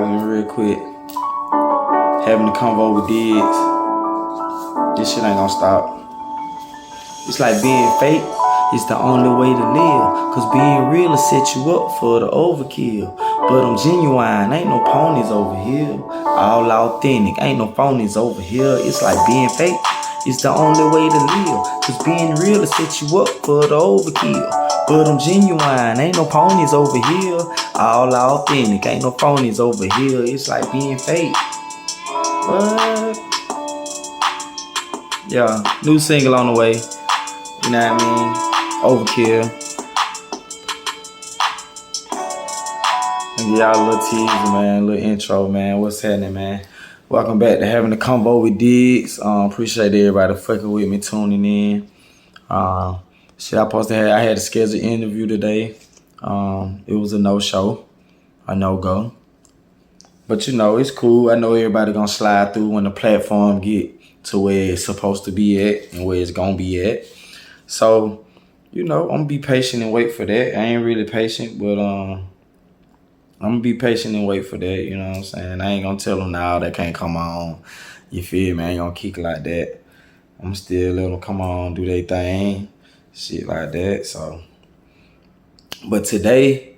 with me real quick. Having a convo with Diggs. This shit ain't gonna stop. It's like being fake is the only way to live. Cause being real will set you up for the overkill. But I'm genuine, ain't no ponies over here. All authentic, ain't no phonies over here. It's like being fake is the only way to live. Cause being real will set you up for the overkill. But I'm genuine, ain't no ponies over here. All authentic, ain't no phonies over here. It's like being fake. What? Yeah, new single on the way. You know what I mean? Overkill. And give y'all a little teaser, man. A little intro, man. What's happening, man? Welcome back to Having a Convo with Diggs. Appreciate everybody fucking with me, tuning in. I had a scheduled interview today. It was a no-show, a no-go. But you know, it's cool. I know everybody gonna slide through when the platform get to where it's supposed to be at and where it's gonna be at. So, you know, I'm gonna be patient and wait for that. I ain't really patient, but I'm gonna be patient and wait for that, you know what I'm saying? I ain't gonna tell them now they can't come on. You feel me? I ain't gonna kick like that. I'm still let them come on, do their thing, shit like that. So, but today,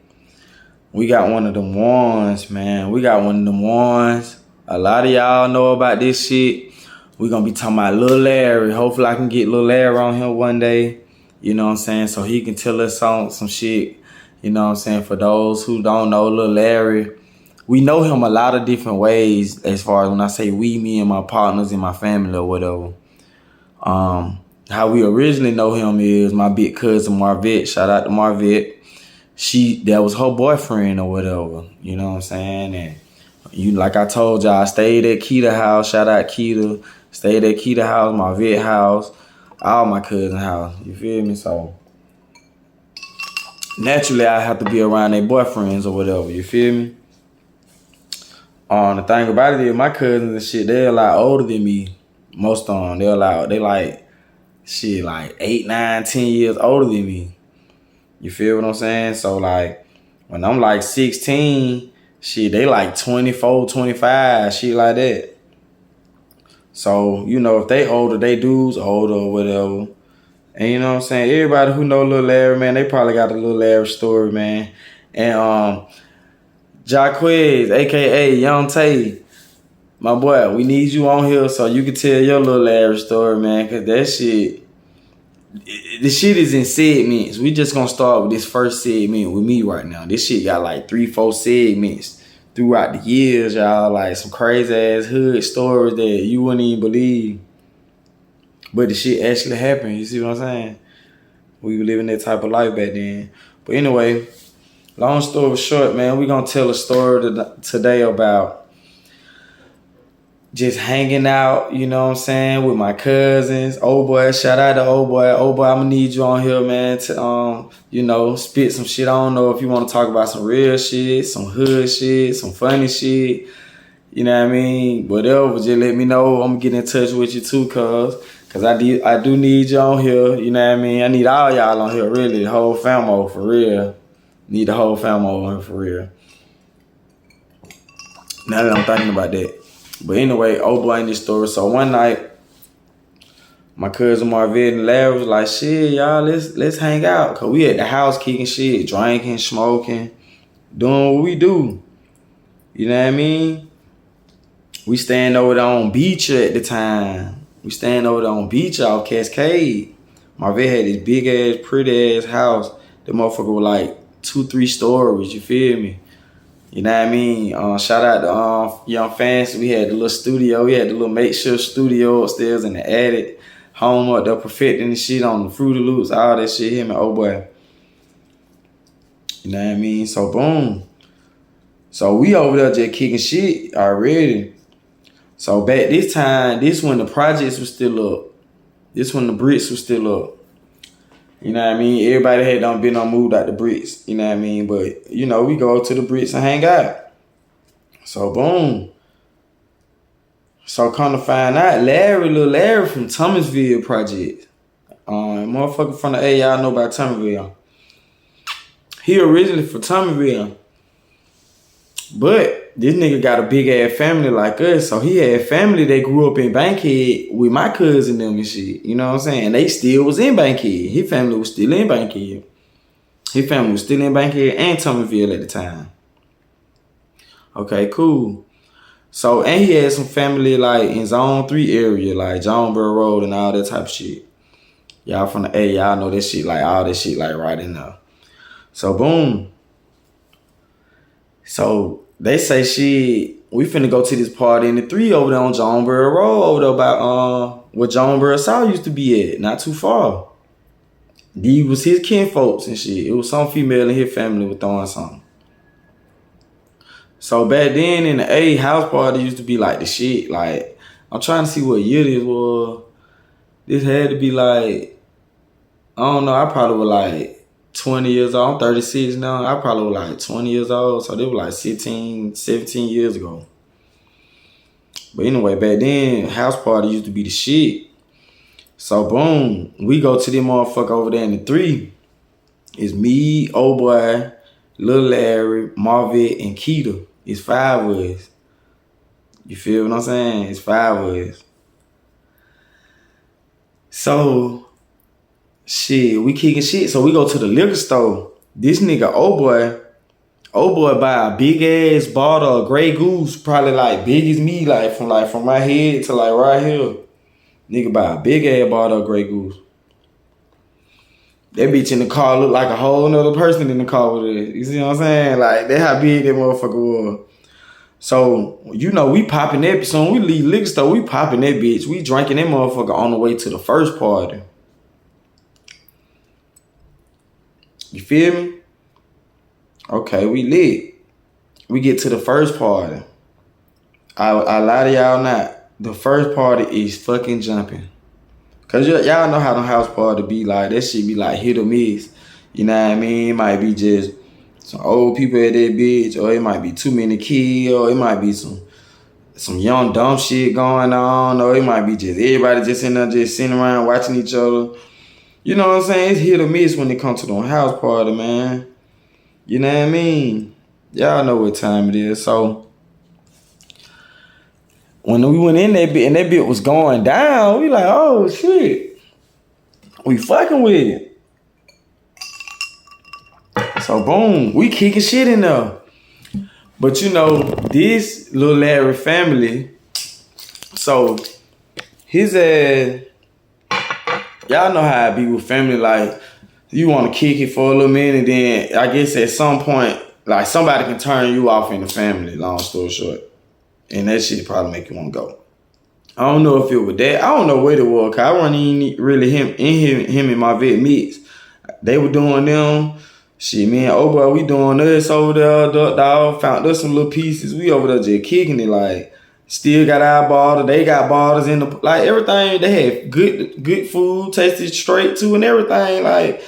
we got one of them ones, man. We got one of them ones. A lot of y'all know about this shit. We gonna be talking about Lil Larry. Hopefully I can get Lil Larry on here one day. You know what I'm saying? So he can tell us some shit. You know what I'm saying? For those who don't know Lil Larry, we know him a lot of different ways as far as when I say we, me and my partners and my family or whatever. How we originally know him is my big cousin Marvette. Shout out to Marvette. That was her boyfriend or whatever, you know what I'm saying? And like I told y'all, I stayed at Keita house, shout out Keita, stayed at Keita house, my vet house, all my cousin house, you feel me? So naturally I have to be around their boyfriends or whatever, you feel me? The thing about it is my cousins and shit, they're a lot older than me, most of them. They like 8, 9, 10 years older than me. You feel what I'm saying? So, like, when I'm, like, 16, shit, they, like, 24, 25, shit like that. So, you know, if they older, they dudes older or whatever. And, you know what I'm saying? Everybody who know Lil Larry, man, they probably got a Lil Larry story, man. And, Jaquez, a.k.a. Young Tay, my boy, we need you on here so you can tell your Lil Larry story, man, because that shit... The shit is in segments. We just gonna start with this first segment with me right now. This shit got like 3-4 segments throughout the years, y'all. Like some crazy ass hood stories that you wouldn't even believe. But the shit actually happened. You see what I'm saying? We were living that type of life back then. But anyway, long story short, man, we gonna tell a story today about just hanging out, you know what I'm saying, with my cousins. Old boy, shout out to old boy. Old boy, I'm gonna need you on here, man, to you know, spit some shit. I don't know if you want to talk about some real shit, some hood shit, some funny shit. You know what I mean? Whatever, just let me know. I'm gonna get in touch with you too, cause I do need you on here. You know what I mean? I need all y'all on here, really, the whole family for real. Need the whole family on here for real. Now that I'm thinking about that. But anyway, old boy in this story. So one night, my cousin Marvette and Larry was like, shit, y'all, let's hang out. Cause we at the house kicking shit, drinking, smoking, doing what we do. You know what I mean? We staying over there on Beach at the time. We staying over there on Beach off Cascade. Marvette had this big ass, pretty ass house. The motherfucker was like 2-3 stories, you feel me? You know what I mean? Shout out to Young Fancy. We had the little studio. We had the little makeshift studio upstairs in the attic. Home up there perfecting the shit on the Fruity Loops, all that shit. Him and old boy. You know what I mean? So boom. So we over there just kicking shit already. So back this time, this when the projects was still up. This when the bricks was still up. You know what I mean? Everybody had done been on moved out the bricks. You know what I mean? But, you know, we go to the bricks and hang out. So, boom. So, come to find out, Lil Larry from Thomasville Project. Motherfucker from the A, y'all know about Thomasville. He originally from Thomasville. But this nigga got a big ass family like us, so he had family that grew up in Bankhead with my cousin them and shit. You know what I'm saying? And they still was in Bankhead. His family was still in Bankhead. His family was still in Bankhead and Tummyville at the time. Okay, cool. So, and he had some family like in Zone 3 area, like Jonesboro Road and all that type of shit. Y'all from the A, y'all know that shit, like all that shit like right in there. So, boom. So, they say shit, we finna go to this party in the 3 over there on Jonesboro Road, over there about where Jonesboro South used to be at, not too far. These was his kinfolks and shit. It was some female in his family was throwing something. So back then in the A, house party used to be like the shit. Like, I'm trying to see what year this was. This had to be like, I don't know, I probably was like 20 years old. I'm 36 now. I probably was like 20 years old. So they were like 16, 17 years ago. But anyway, back then, house party used to be the shit. So boom, we go to them motherfucker over there in the 3. It's me, old boy, Lil Larry, Marvin, and Keita. It's 5 of us. You feel what I'm saying? It's 5 of us. So, shit, we kicking shit. So we go to the liquor store. This nigga, old boy buy a big ass bottle of Grey Goose, probably like big as me, like from my head to like right here. Nigga buy a big ass bottle of Grey Goose. That bitch in the car look like a whole nother person in the car with it. You see what I'm saying? Like, that's how big that motherfucker was. So, you know, we popping that. So when we leave liquor store, we popping that bitch. We drinking that motherfucker on the way to the first party. You feel me? Okay, we lit. We get to the first party. I lie to y'all not. The first party is fucking jumping. Cause y'all know how the house party be like. That shit be like hit or miss. You know what I mean? It might be just some old people at that bitch, or it might be too many kids, or it might be some young dumb shit going on, or it might be just everybody just in there just sitting around watching each other. You know what I'm saying? It's hit or miss when it comes to the house party, man. You know what I mean? Y'all know what time it is. So when we went in that bit and that bit was going down, we like, oh shit, we fucking with it. So boom, we kicking shit in there. But you know, this Lil Larry family, so his y'all know how I be with family, like you want to kick it for a little minute, then I guess at some point, like somebody can turn you off in the family, long story short. And that shit probably make you want to go. I don't know if it was that. I don't know what it was, cause I wasn't even really him and my vet mix. They were doing them. Shit, me and old boy, we doing this over there, dog. Found us some little pieces. We over there just kicking it, like, still got our bottle. They got bottles in the, like, everything. They had good food, tasted straight too and everything. Like,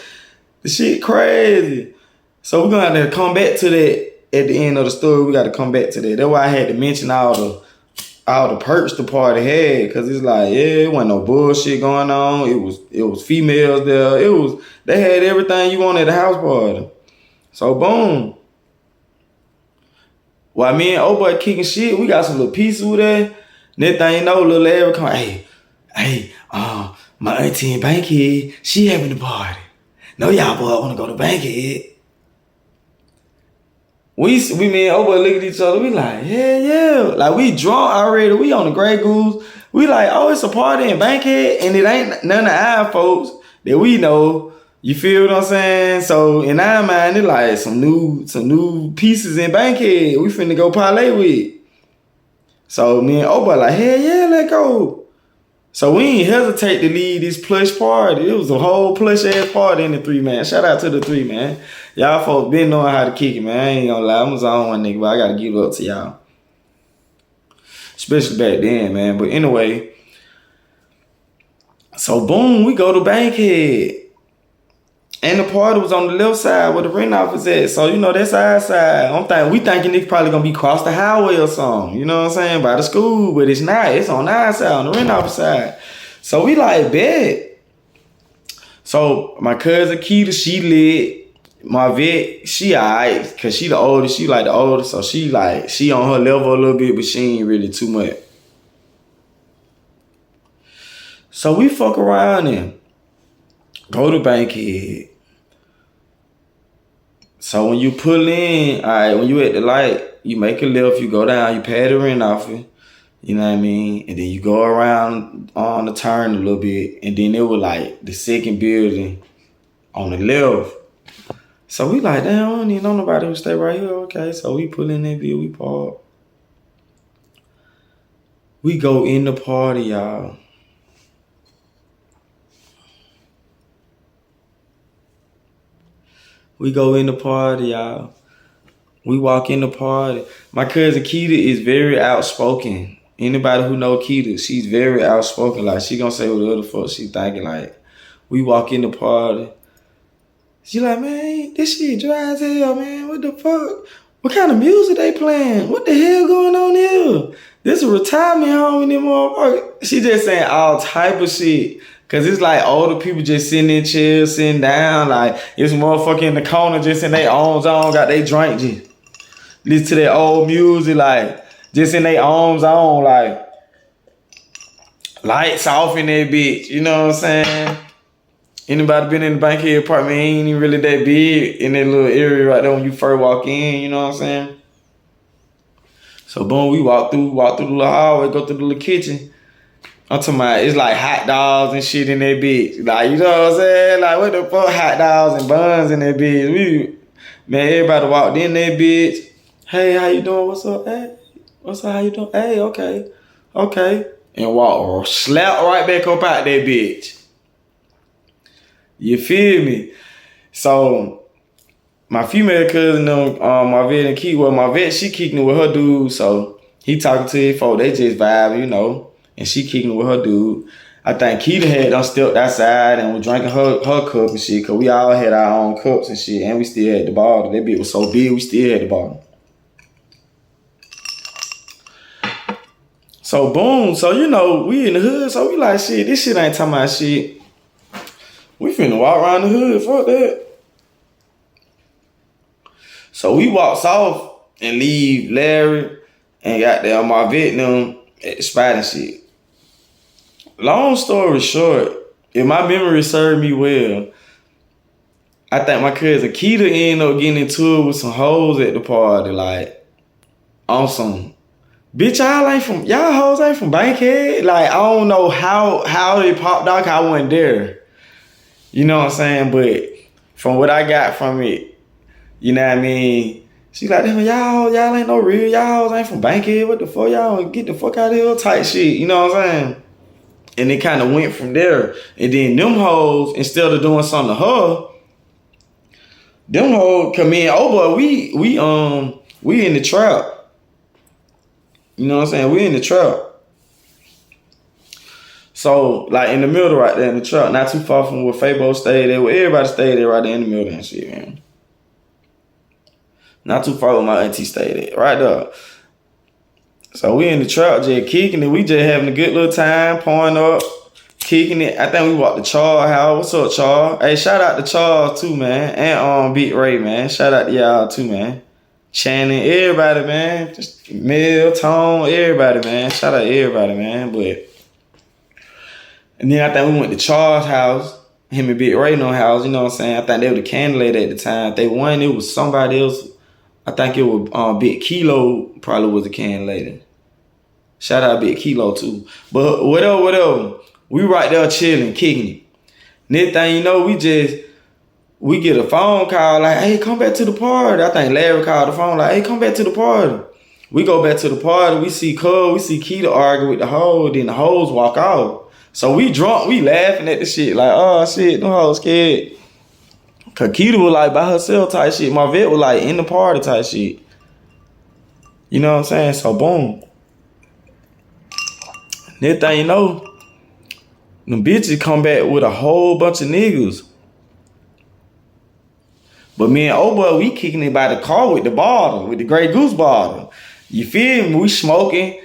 the shit crazy. So we're gonna have to come back to that at the end of the story. We got to come back to that. That's why I had to mention all the perks the party had, cause it's like, yeah, it wasn't no bullshit going on. It was females there. They had everything you want at a house party. So boom. While me and old boy kicking shit, we got some little pieces with that. Next thing you know, Lil Larry come, hey, my auntie in Bankhead, she having the party. No, y'all boy wanna go to Bankhead. We me and old boy look at each other, we like, yeah. Like, we drunk already, we on the Grey Goose. We like, oh, it's a party in Bankhead, and it ain't none of our folks that we know. You feel what I'm saying? So in our mind, it like some new pieces in Bankhead we finna go parlay with. So me and old boy like, hell yeah, let go. So we ain't hesitate to leave this plush party. It was a whole plush ass party in the 3, man. Shout out to the 3, man. Y'all folks been knowing how to kick it, man. I ain't gonna lie. I'm a zone one nigga, but I gotta give it up to y'all. Especially back then, man. But anyway, so boom, we go to Bankhead. And the party was on the left side where the rent office at. So, you know, that's our side. We thinking it's probably gonna be across the highway or something. You know what I'm saying? By the school, but it's not. It's on our side, on the rent office side. So we like, bet. So my cousin Keita, she lit. My vet, she alright, cause she the oldest, she like the oldest, so she on her level a little bit, but she ain't really too much. So we fuck around and go to Bankhead. So when you pull in, alright, when you at the light, you make a left, you go down, you pay the rent off it. You know what I mean? And then you go around on the turn a little bit, and then it was like the second building on the left. So we like, damn, I don't even know nobody who stay right here. Okay, so we pull in that bill, we park. We go in the party, y'all. We go in the party, y'all. We walk in the party. My cousin Keita is very outspoken. Anybody who know Keita, she's very outspoken. Like, she gonna say what the other folks she thinking. Like, we walk in the party. She like, man, this shit dry as hell, man. What the fuck? What kind of music they playing? What the hell going on here? This a retirement home in them motherfuckers. She just saying all type of shit. Cause it's like older people just sitting in chairs, sitting down. Like, it's motherfucker in the corner just in their own zone, got they drink just listen to their old music, like, just in their own zone, like, lights off in that bitch, you know what I'm saying? Anybody been in the Bankhead apartment, ain't even really that big in that little area right there when you first walk in, you know what I'm saying? So boom, we walk through the little hallway, go through the little kitchen. I'm talking about, it's like hot dogs and shit in that bitch. Like, you know what I'm saying? Like, what the fuck, hot dogs and buns in that bitch? Man, everybody walked in that bitch. Hey, how you doing? What's up? Hey, what's up? How you doing? Hey, okay. And walk, slap right back up out that bitch. You feel me? So, my female cousin, my vet and Key, well, my vet, she kicking it with her dude, so he talking to his folk, they just vibe, you know, and she kicking it with her dude. I think Keita had done stepped outside and was drinking her cup and shit, cause we all had our own cups and shit, and we still had the bottle. That bitch was so big, we still had the bottle. So boom, so you know, we in the hood, so we like, shit, this shit ain't talking about shit. We finna walk around the hood, fuck that. So we walks off and leave Larry and got there on my Vietnam at the spot and shit. Long story short, if my memory served me well, I think my cousin Keita ended up getting into it with some hoes at the party, like, on some, bitch, y'all hoes ain't from Bankhead. Like, I don't know how they popped out, cause I wasn't there. You know what I'm saying? But from what I got from it, you know what I mean? She like, damn, y'all ain't no real, y'all ain't from Bankhead. What the fuck, y'all get the fuck out of here type shit. You know what I'm saying? And it kind of went from there. And then them hoes, instead of doing something to her, them hoes come in. Oh boy, we in the trap. You know what I'm saying? We in the trap. So, like, in the middle right there in the trap, not too far from where Fabo stayed there, where everybody stayed there right there in the middle and shit, man. Not too far where my auntie stayed at, right there. So we in the trap just kicking it. We just having a good little time, pouring up, kicking it. I think we walked to Charles house. What's up, Charles? Hey, shout out to Charles too, man. And Big Ray, man. Shout out to y'all too, man. Channing, everybody, man. Just Mel, Tone, everybody, man. Shout out to everybody, man. And then I think we went to Charles' house. Him and Big Ray no house, you know what I'm saying? I think they were the candidate at the time. If they won, it was somebody else. I think it was Big Kilo probably was the candidate. Shout out Big Kilo too. But whatever. We right there chilling, kicking it. Next thing you know, we get a phone call like, hey, come back to the party. I think Larry called the phone like, hey, come back to the party. We go back to the party. We see Cub, we see Keita argue with the hoe. Then the hoes walk out. So we drunk, we laughing at the shit like, oh shit, no hoes scared. Cause Keita was like by herself type shit. My vet was like in the party type shit. You know what I'm saying? So boom. Next thing you know, them bitches come back with a whole bunch of niggas. But me and old boy, we kicking it by the car with the bottle, with the Grey Goose bottle. You feel me? We smoking.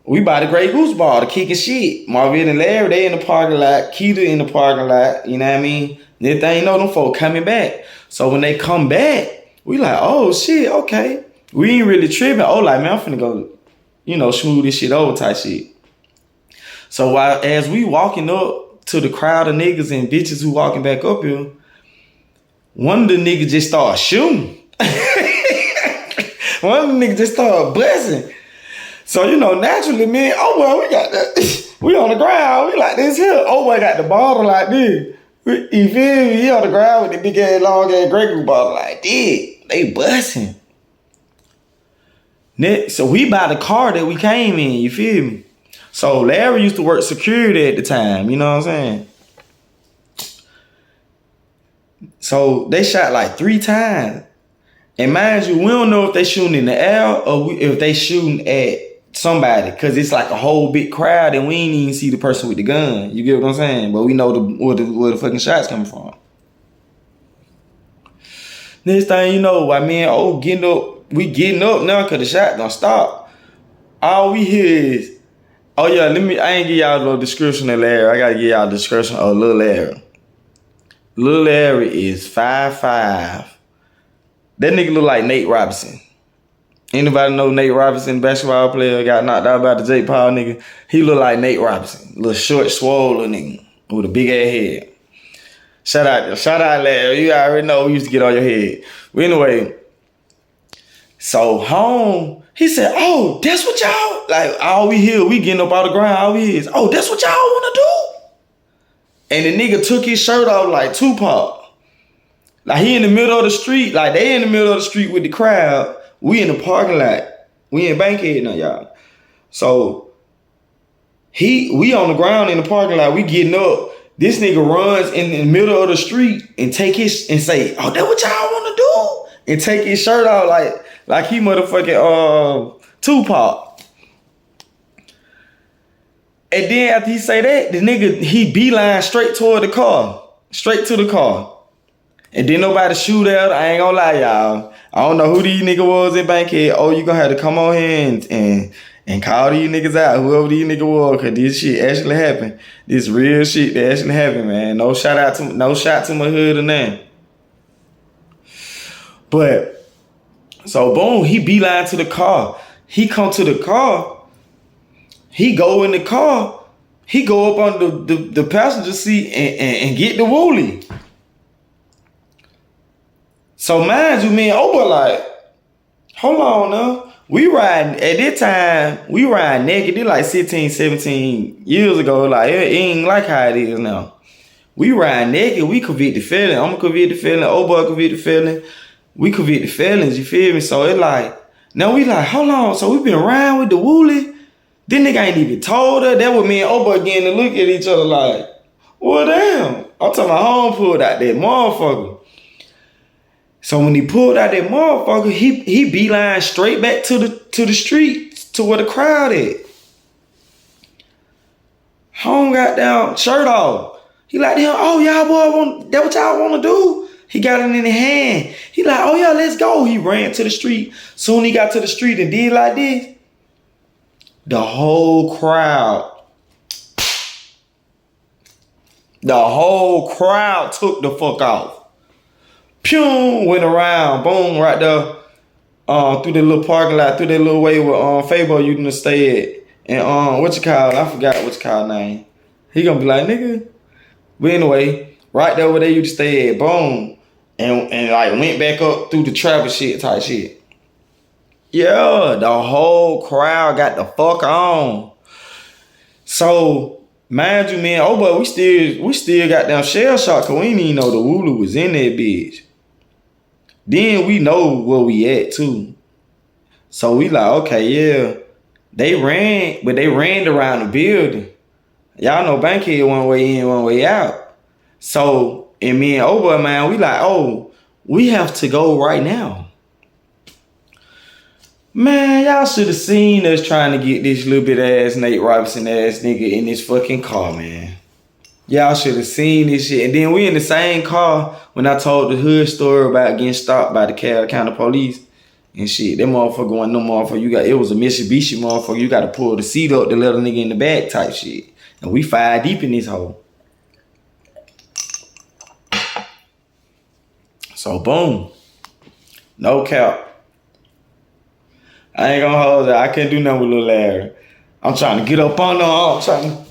We by the Grey Goose bottle, kicking shit. Marvin and Larry, they in the parking lot. Keita in the parking lot. You know what I mean? Next thing you know, them folk coming back. So when they come back, we like, oh shit, okay. We ain't really tripping. Oh, like, man, I'm finna go, smooth this shit over type shit. So as we walking up to the crowd of niggas and bitches who walking back up here, one of the niggas just started shooting. One of the niggas just started blessing. So, naturally, man, oh, well, we got that. We on the ground. We like this here. Oh, boy, got the bottle like this. You feel me? He on the ground with the big ass, long ass Grey Goose bottle like this. They busting. So we by the car that we came in, you feel me? So Larry used to work security at the time, you know what I'm saying? So they shot like 3 times. And mind you, we don't know if they shooting in the air or if they shooting at somebody, because it's like a whole big crowd and we ain't even see the person with the gun. You get what I'm saying? But we know where the fucking shots coming from. Next thing you know, I mean, we getting up now because the shot don't stop. All we hear is, oh yeah, I ain't give y'all no description of Larry. I gotta give y'all a description of Lil Larry. Lil Larry is 5'5". That nigga look like Nate Robinson. Anybody know Nate Robinson, basketball player, got knocked out by the Jake Paul nigga? He look like Nate Robinson. Little short, swollen nigga with a big ass head. Shout out Larry. You already know we used to get on your head. But anyway, so home, he said, oh, that's what y'all, like all we hear, we getting up out of the ground, all we hear is, oh, that's what y'all want to do? And the nigga took his shirt off like Tupac. Like he in the middle of the street, like they in the middle of the street with the crowd. We in the parking lot. We in Bankhead now, y'all. So we on the ground in the parking lot, we getting up. This nigga runs in the middle of the street and say, oh, that what y'all want to do? And take his shirt off like he motherfucking Tupac. And then after he say that, the nigga, he beeline straight toward the car. Straight to the car. And then nobody shoot at. I ain't gonna lie, y'all. I don't know who these niggas was in Bankhead. Oh, you gonna have to come on here and call these niggas out, whoever these niggas was, cause this shit actually happened. This real shit that actually happened, man. No shot to my hood or nothing. But so boom, he beeline to the car. He come to the car. He go in the car. He go up on the passenger seat and get the wooly. So mind you, me and Oba like, hold on now. We riding, at that time, we riding naked. It like 16, 17 years ago. Like, it ain't like how it is now. We riding naked. We convicted felon. I'm a convicted felon. Oba convicted felon. We convicted felons, you feel me? So it like, now we like, hold on. So we been riding with the wooly. This nigga ain't even told her. That was me and Oba again to look at each other like, well, damn. I'm talking about home pulled out that motherfucker. So when he pulled out that motherfucker, he beeline straight back to the street, to where the crowd at. Home got down, shirt off. He like, oh, y'all boy, that what y'all want to do? He got it in his hand. He like, oh yeah, let's go. He ran to the street. Soon he got to the street and did like this. The whole crowd took the fuck off. Pew, went around, boom, right there, through the little parking lot, through that little way where Fabo used to stay at. And what you call it? I forgot what you call name. He gonna be like, nigga. But anyway, right there where they used to stay at, boom. And like went back up through the traffic shit type shit. Yeah, the whole crowd got the fuck on. So mind you, man, oh but we still got them shell shock, cause we didn't even know the Wooloo was in that bitch. Then we know where we at too. So we like, okay, yeah. They ran around the building. Y'all know Bankhead one way in, one way out. So, and me and Oba, man, we like, oh, we have to go right now. Man, y'all should have seen us trying to get this little bit ass Nate Robinson ass nigga in this fucking car, man. Y'all should have seen this shit. And then we in the same car when I told the hood story about getting stopped by the County police and shit. That motherfucker wasn't no motherfucker. It was a Mitsubishi motherfucker. You got to pull the seat up to let a nigga in the back type shit. And we 5 deep in this hole. So boom, no cap. I ain't gonna hold it. I can't do nothing with Lil Larry. I'm trying to get up on them.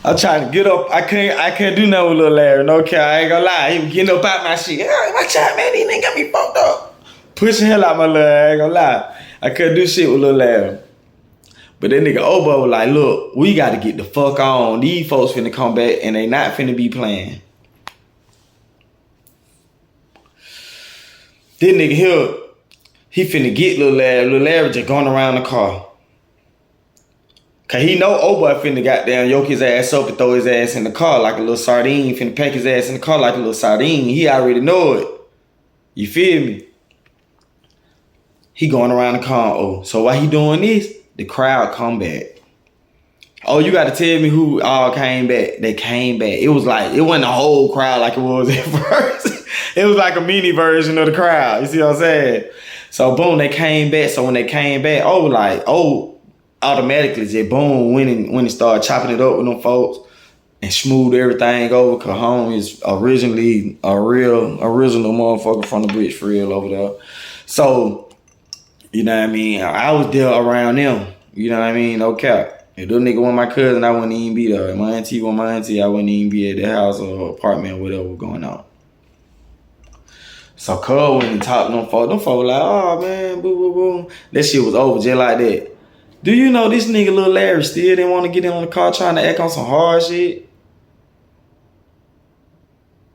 I'm trying to get up. I can't do nothing with Lil Larry. No cap. I ain't gonna lie. He was getting up out my shit. Hey, watch out, man. These niggas got me fucked up. Pushing hell out my Lil Larry. I ain't gonna lie. I couldn't do shit with Lil Larry. But that nigga Obo was like, look, we gotta get the fuck on. These folks finna come back and they not finna be playing. This nigga here, he finna get Lil Larry. Lil Larry just going around the car. Cause he know old boy finna goddamn yoke his ass up and throw his ass in the car like a little sardine. Finna pack his ass in the car like a little sardine. He already know it. You feel me? He going around the car. Oh, so while he doing this, the crowd come back. Oh, you gotta tell me who all came back. They came back. It was like, it wasn't a whole crowd like it was at first. It was like a mini version of the crowd. You see what I'm saying? So boom, they came back. So when they came back, automatically just boom, when it started chopping it up with them folks and smooth everything over. Cause home is originally a original motherfucker from the bricks for real over there. So, you know what I mean? I was there around them. You know what I mean? No cap. If that nigga was my cousin, I wouldn't even be there. If my auntie was my auntie, I wouldn't even be at the house or apartment or whatever was going on. So Cub went and talked to them folks. Them folks like, oh man, boo, boo, boo. That shit was over just like that. Do you know this nigga Lil Larry still didn't want to get in on the car trying to act on some hard shit?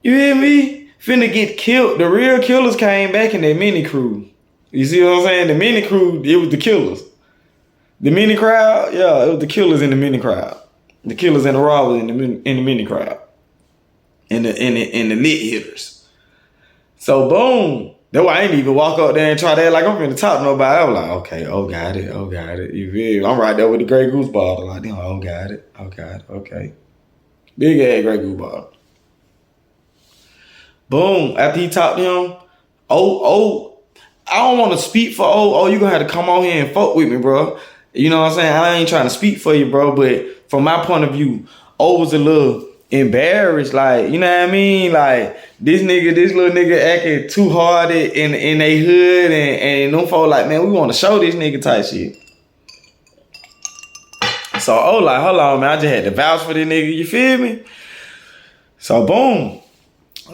You hear me? Finna get killed. The real killers came back in that mini crew. You see what I'm saying? The mini crew, it was the killers. The mini crowd, yeah, it was the killers in the mini crowd. The killers and the robbers in the mini crowd. And the lit hitters. So boom. That's why I ain't even walk up there and try that like I'm finna talk to nobody. I was like, okay, got it. You feel me? I'm right there with the Grey Goose bottle. Like, got it, okay. Big ass Grey Goose bottle. Boom. After he talked to him, I don't want to speak for you gonna have to come on here and fuck with me, bro. You know what I'm saying? I ain't trying to speak for you, bro, but from my point of view, was a little embarrassed, like, you know what I mean? Like, this little nigga acting too hard in they hood and them folks like, man, we want to show this nigga type shit. So, like, hold on, man, I just had to vouch for this nigga, you feel me? So, boom.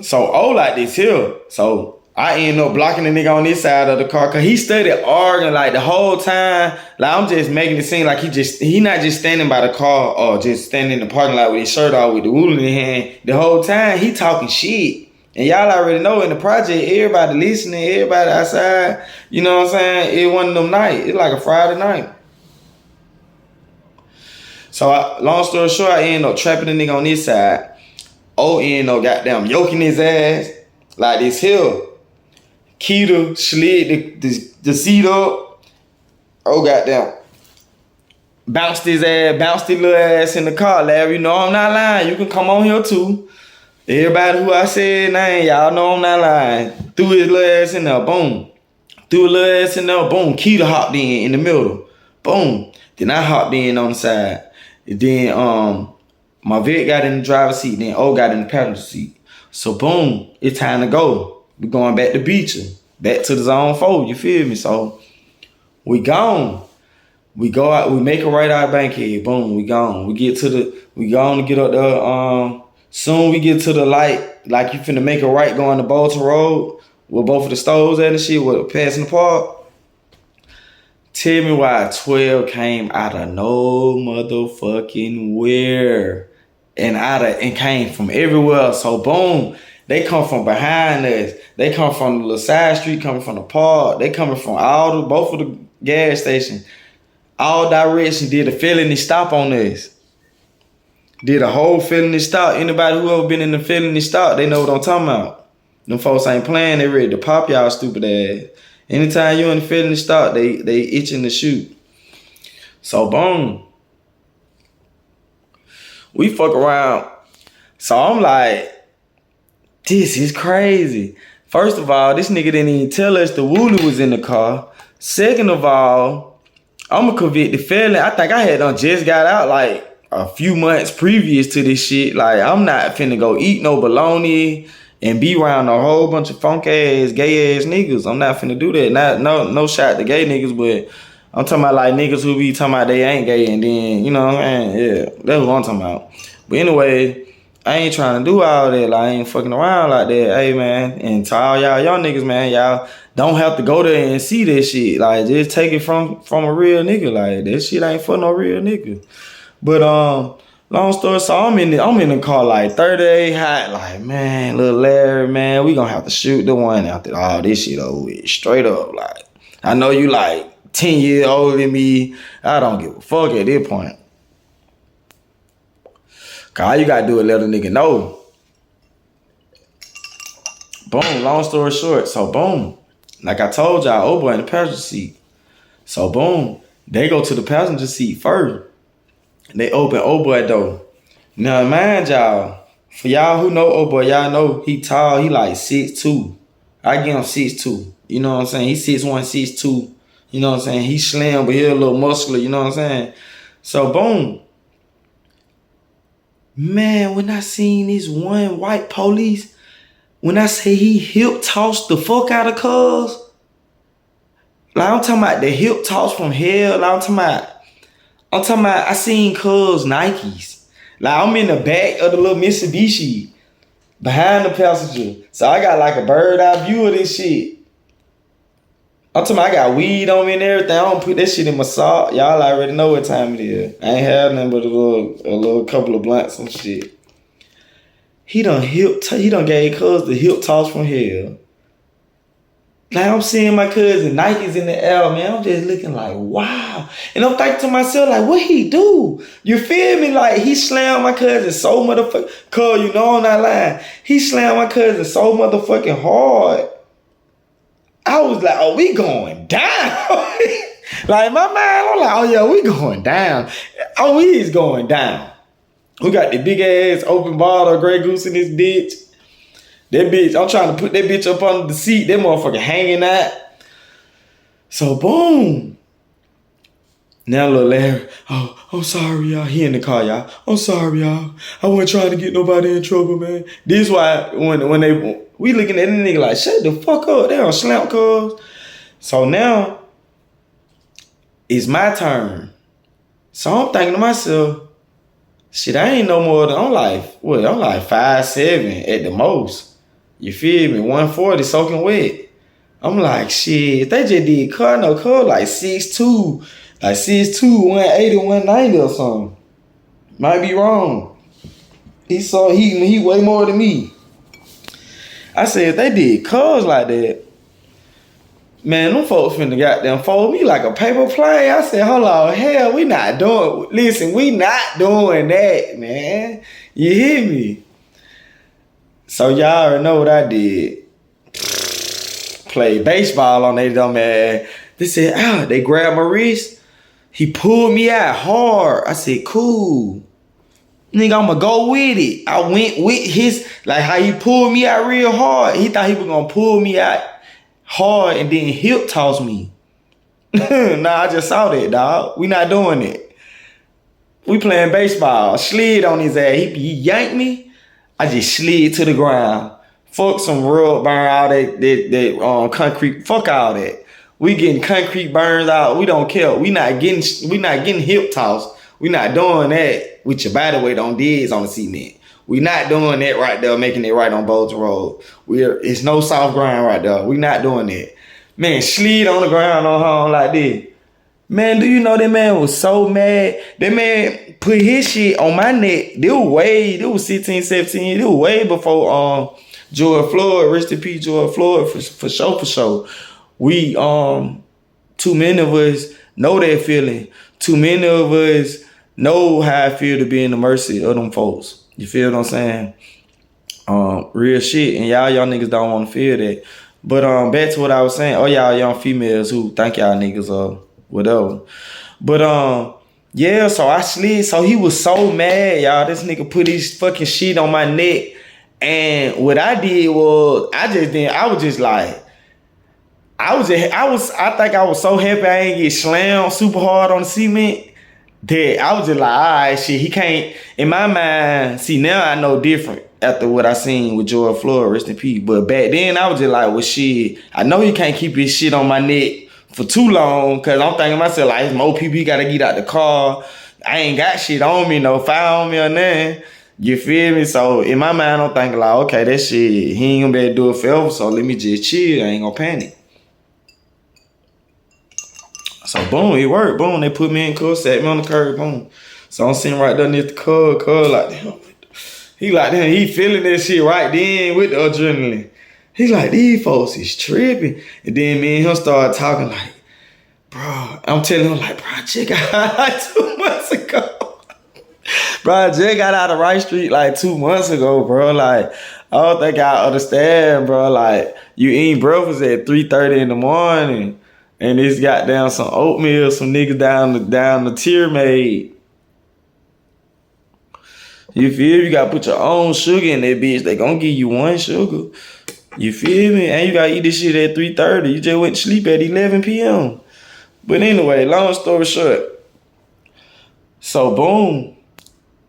So, like this here. So, I end up blocking the nigga on this side of the car because he started arguing like the whole time. Like, I'm just making it seem like he not just standing by the car or just standing in the parking lot with his shirt off with the wool in his hand. The whole time he talking shit. And y'all already know in the project, everybody listening, everybody outside. You know what I'm saying? It one of them nights. It's like a Friday night. So long story short, I end up trapping the nigga on this side. End up goddamn yoking his ass like this hill. Keita slid the seat up. Goddamn. Bounced his little ass in the car, Larry. You know I'm not lying. You can come on here too. Everybody who I said name, y'all know I'm not lying. Threw his little ass in there, boom. Threw his little ass in there, boom. Keita hopped in the middle. Boom. Then I hopped in on the side. And then my vet got in the driver's seat. Then got in the passenger seat. So boom, it's time to go. We going back to Beecher. Back to the zone 4, you feel me? So we gone. We go out, we make a right out of Bankhead. Boom, we gone. We gone to get up there. Soon we get to the light, like you finna make a right going to Bolton Road with both of the stores at and shit, with passing the park. Tell me why 12 came out of no motherfucking where. And came from everywhere. So boom, they come from behind us. They come from the little side street, coming from the park. They coming from both of the gas stations. All directions, did a felony stop on us. Did a whole felony stop. Anybody who ever been in the felony stop, they know what I'm talking about. Them folks ain't playing, they ready to pop y'all stupid ass. Anytime you in the felony stop, they itching to shoot. So boom. We fuck around. So I'm like, this is crazy. First of all, this nigga didn't even tell us the Wooly was in the car. Second of all, I'm a convicted felon. I think I had just got out like a few months previous to this shit. Like, I'm not finna go eat no bologna and be around a whole bunch of funk ass, gay ass niggas. I'm not finna do that. No shot to gay niggas, but I'm talking about like niggas who be talking about they ain't gay and then, you know what I'm saying? Yeah, that's what I'm talking about. But anyway, I ain't trying to do all that. Like, I ain't fucking around like that. Hey, man. And to all y'all niggas, man, y'all don't have to go there and see that shit. Like, just take it from a real nigga. Like, that shit ain't for no real nigga. But, long story, so I'm in the car like 38 hot. Like, man, Lil Larry, man, we gonna have to shoot the one after all this shit over with. Straight up. Like, I know you like 10 years older than me. I don't give a fuck at this point. Cause all you gotta do is let a nigga know. Boom, long story short. So boom. Like I told y'all, old boy in the passenger seat. So boom, they go to the passenger seat first. They open old boy door. Now mind y'all, for y'all who know old boy, y'all know he tall, he like 6'2". I give him 6'2". You know what I'm saying? He 6'1", 6'2". You know what I'm saying? He slim, but he a little muscular, you know what I'm saying? So boom. Man, when I seen this one white police, when I say he hip tossed the fuck out of cuz, like I'm talking about the hip toss from hell. Like I'm talking about I seen cuz Nikes. Like I'm in the back of the little Mitsubishi behind the passenger. So I got like a bird eye view of this shit. I'm talking about I got weed on me and everything. I don't put that shit in my sock. Y'all already know what time it is. I ain't had nothing but a little couple of blunts and shit. He done gave cuz the hip toss from hell. Like I'm seeing my cousin Nikes in the air, man. I'm just looking like, wow. And I'm thinking to myself, like, what he do? You feel me? Like he slammed my cousin so motherfucking, cuz you know I'm not lying. He slammed my cousin so motherfucking hard. I was like, oh, we going down. Like, my mind, I'm like, oh, yeah, we going down. Oh, we is going down. We got the big ass open bottle of Grey Goose in this bitch. That bitch, I'm trying to put that bitch up under the seat. That motherfucker hanging out. So, boom. Now, Lil Larry, oh, I'm sorry, y'all. He in the car, y'all. I'm sorry, y'all. I wasn't trying to get nobody in trouble, man. This why we looking at the nigga like, shut the fuck up. They don't slam cuz. So now, it's my turn. So I'm thinking to myself, shit, I ain't no more than, I'm like 5'7" at the most. You feel me? 140 soaking wet. I'm like, shit, if they just did car, no car like 6'2", like 6'2", 180, 190 or something. Might be wrong. He way more than me. I said, if they did cars like that, man, them folks finna goddamn fold me like a paper plane. I said, hold on, hell, we not doing that, man. You hear me? So y'all already know what I did. Played baseball on they dumb ass. They said, they grabbed my wrist. He pulled me out hard. I said, cool. Nigga, I'ma go with it. I went with his, like how he pulled me out real hard. He thought he was gonna pull me out hard and then hip toss me. Nah, I just saw that, dog. We not doing it. We playing baseball. Slid on his ass. He yanked me. I just slid to the ground. Fuck some rub burn, all that concrete. Fuck all that. We getting concrete burns out. We don't care. We not getting hip tossed. We not doing that with your body weight on digs on the cement. We not doing that right there, making it right on Bolton Road. It's no soft ground right there. We not doing that. Man, slid on the ground on home like this. Man, do you know that man was so mad? That man put his shit on my neck. It was 16, 17. It was way before George Floyd, rest in peace, George Floyd, for sure. We, too many of us know that feeling. Too many of us know how I feel to be in the mercy of them folks. You feel what I'm saying? Real shit. And y'all niggas don't want to feel that. But back to what I was saying. Oh, y'all young females who think y'all niggas or whatever. But yeah, so I slid. So he was so mad, y'all. This nigga put his fucking shit on my neck. And what I did was I think I was so happy I ain't get slammed super hard on the cement that I was just like, all right, shit, he can't, in my mind, see, now I know different. after what I seen with George Floyd, rest in peace. But back then, I was just like, well, shit, I know he can't keep his shit on my neck for too long, because I'm thinking to myself, like, it's more people, he got to get out the car. I ain't got shit on me, no fire on me or nothing. You feel me? So in my mind, I'm thinking like, okay, that shit, he ain't gonna be able to do it forever, so let me just chill. I ain't gonna panic. So boom, it worked. Boom, they put me in car, sat me on the curb, boom. So I'm sitting right there near the car like, damn. He like, damn, he feeling that shit right then with the adrenaline. He like, these folks is tripping. And then me and him started talking like, bro, I'm telling him like, bro, I just got out like 2 months ago. Bro, I just got out of Wright Street like 2 months ago, bro. Like, I don't think I understand, bro. Like, you eating breakfast at 3:30 in the morning, and it's got down some oatmeal, some niggas down the tier made. You feel me? You gotta put your own sugar in that bitch. They gonna give you one sugar. You feel me? And you gotta eat this shit at 3:30. You just went to sleep at 11 p.m. But anyway, long story short. So boom.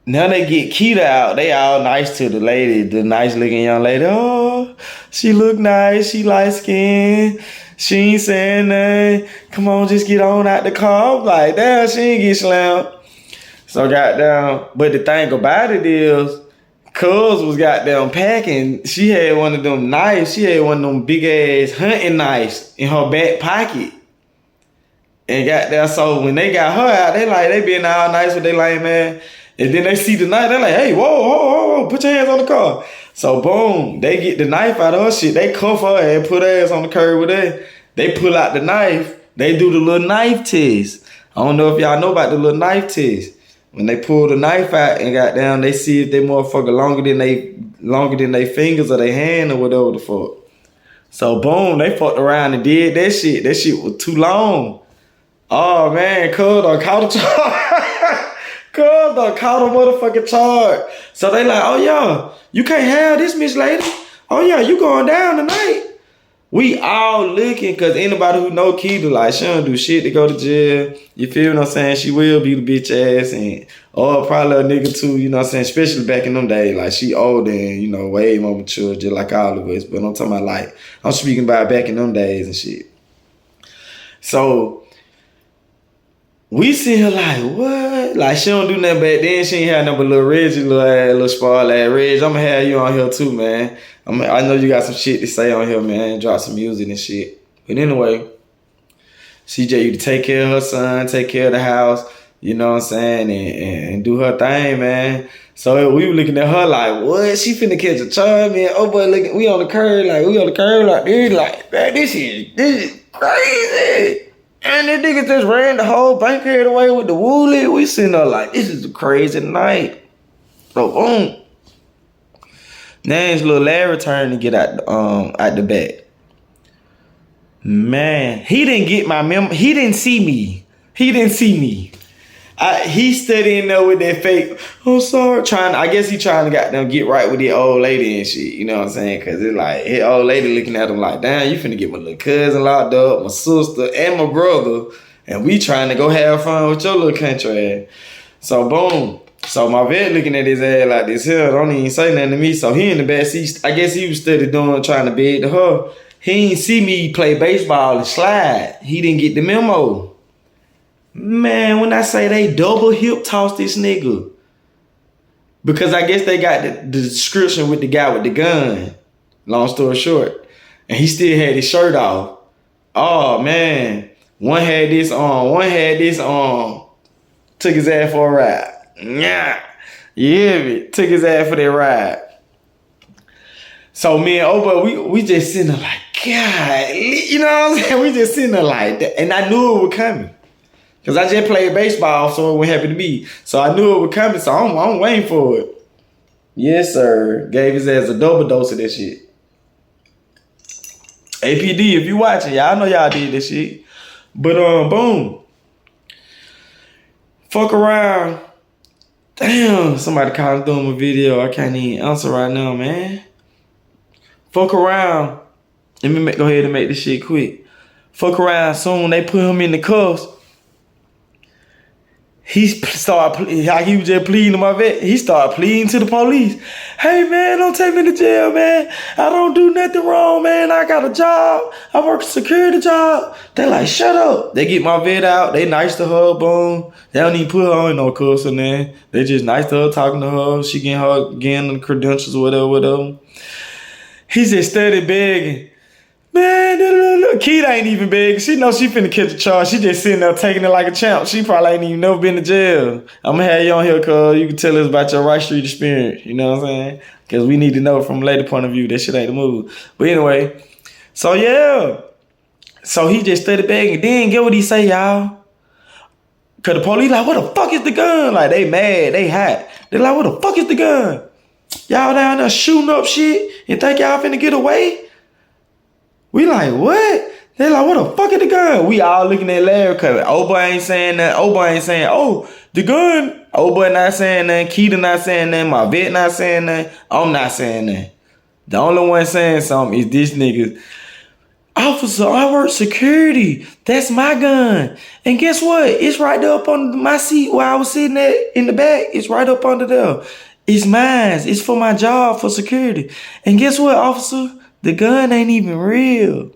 Now they get Keita out. They all nice to the lady, the nice looking young lady. Oh, she look nice. She light skinned. She ain't saying nothing. Come on, just get on out the car. I'm like, damn, she ain't get slammed. So goddamn. But the thing about it is, Cuz was goddamn packing. She had one of them knives. She had one of them big ass hunting knives in her back pocket. And goddamn, so when they got her out, they been all nice with their lame man. And then they see the knife, they're like, hey, whoa, put your hands on the car. So boom, they get the knife out of her shit. They cuff her and put her ass on the curb with that. They pull out the knife. They do the little knife test. I don't know if y'all know about the little knife test. When they pull the knife out and goddamn, they see if they motherfucker longer than they fingers or their hand or whatever the fuck. So boom, they fucked around and did that shit. That shit was too long. Oh man, cuz done caught a charge. Cuz done caught a motherfucking charge. So they like, oh yeah, you can't have this, Miss Lady. Oh yeah, you going down tonight. We all looking, cause anybody who know Keita, like, she don't do shit to go to jail. You feel what I'm saying? She will be the bitch ass, and probably a nigga too, you know what I'm saying? Especially back in them days, like, she older and, you know, way more mature, just like all of us. But I'm talking about, like, I'm speaking about back in them days and shit. So we see her like, what? Like, she don't do nothing back then. She ain't had nothing but little Reggie, little spoiled ass Reg. I'm gonna have you on here too, man. I know you got some shit to say on here, man. Drop some music and shit. But anyway, CJ, you to take care of her son, take care of the house, you know what I'm saying, and do her thing, man. So we were looking at her like, what? She finna catch a charge, man. Oh boy, look, we on the curb like this, like, man, this is crazy. And the nigga just ran the whole bank head away with the woolly. We sitting there like, this is a crazy night. So boom. Now it's Lil Larry turn to get out the back. Man, he didn't get my memo. He didn't see me. He stood in there with that fake, oh sorry, I guess he trying to goddamn get right with the old lady and shit, you know what I'm saying? Cause it's like, his old lady looking at him like, damn, you finna get my little cousin locked up, my sister, and my brother, and we trying to go have fun with your little country ass. So boom. So my vet looking at his ass like this here, don't even say nothing to me. So he in the back seat, I guess he was steady trying to beg to her. He ain't see me play baseball and slide. He didn't get the memo. Man, when I say they double hip toss this nigga. Because I guess they got the description with the guy with the gun. Long story short. And he still had his shirt off. Oh man. One had this on. Took his ass for a ride. Yeah. You hear me? Took his ass for that ride. So me and Oba, we just sitting there like, God, you know what I'm saying? We just sitting there like that. And I knew it was coming. Because I just played baseball, so it was happy to be. So I knew it was coming, so I'm waiting for it. Yes, sir. Gave his ass a double dose of that shit. APD, if you watching, y'all know y'all did this shit. But boom. Fuck around. Damn, somebody calling doing my video. I can't even answer right now, man. Fuck around. Let me go ahead and make this shit quick. Fuck around. Soon they put him in the cuffs. Like he was just pleading to my vet. He started pleading to the police. Hey man, don't take me to jail, man. I don't do nothing wrong, man. I got a job. I work a security job. They like, shut up. They get my vet out. They nice to her, boom. They don't even put her in no cuss or nothing. They just nice to her, talking to her. She getting the credentials, whatever. He just started begging. Man, look, Keita ain't even big. She know she finna catch a charge. She just sitting there taking it like a champ. She probably ain't even never been to jail. I'm gonna have you on here cause you can tell us about your Rice Street experience. You know what I'm saying? Cause we need to know from a lady point of view. That shit ain't the move. But anyway, so yeah. So he just started begging. Then get what he say, y'all. Cause the police like, what the fuck is the gun? Like they mad, they hot. They like, what the fuck is the gun? Y'all down there shooting up shit and think y'all finna get away? We like, what? They like, what the fuck is the gun? We all looking at Larry because old boy ain't saying nothing. Old boy ain't saying, oh, the gun. Old boy not saying nothing. Keita not saying nothing. My vet not saying nothing. I'm not saying nothing. The only one saying something is this nigga. Officer, I work security. That's my gun. And guess what? It's right there up on my seat where I was sitting at in the back. It's right up under there. It's mine. It's for my job for security. And guess what, officer? The gun ain't even real.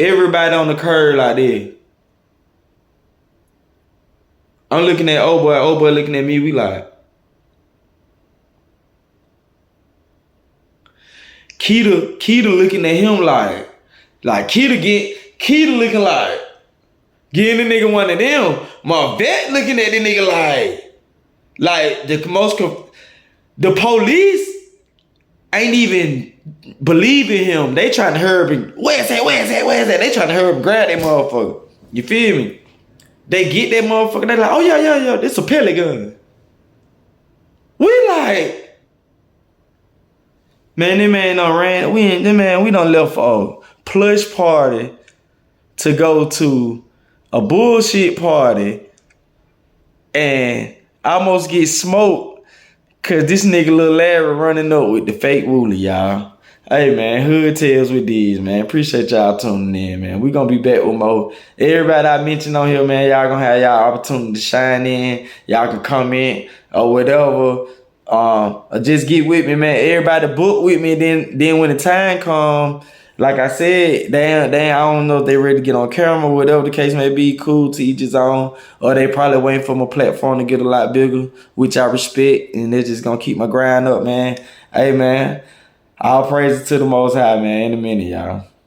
Everybody on the curb like that. I'm looking at old boy looking at me, we like. Keita looking at him like Keita looking like, getting the nigga one of them. My vet looking at the nigga like the police ain't even believing him. They trying to hurry up and, where's that? They trying to hurry up and grab that motherfucker. You feel me? They get that motherfucker. They like, oh yeah, this a pellet gun. We like, man, this man done ran. We done left for a plush party to go to a bullshit party and almost get smoked. Cause this nigga Lil Larry running up with the fake ruler, y'all. Hey man, Hood Tales with these, man. Appreciate y'all tuning in, man. We gonna be back with more. Everybody I mentioned on here, man, y'all gonna have y'all opportunity to shine in. Y'all can comment or whatever. Or just get with me, man. Everybody book with me. Then when the time come, like I said, they I don't know if they ready to get on camera, whatever the case may be. Cool, to each his own. Or they probably waiting for my platform to get a lot bigger, which I respect, and they're just gonna keep my grind up, man. Hey, man, all praises to the Most High, man. In a minute, y'all.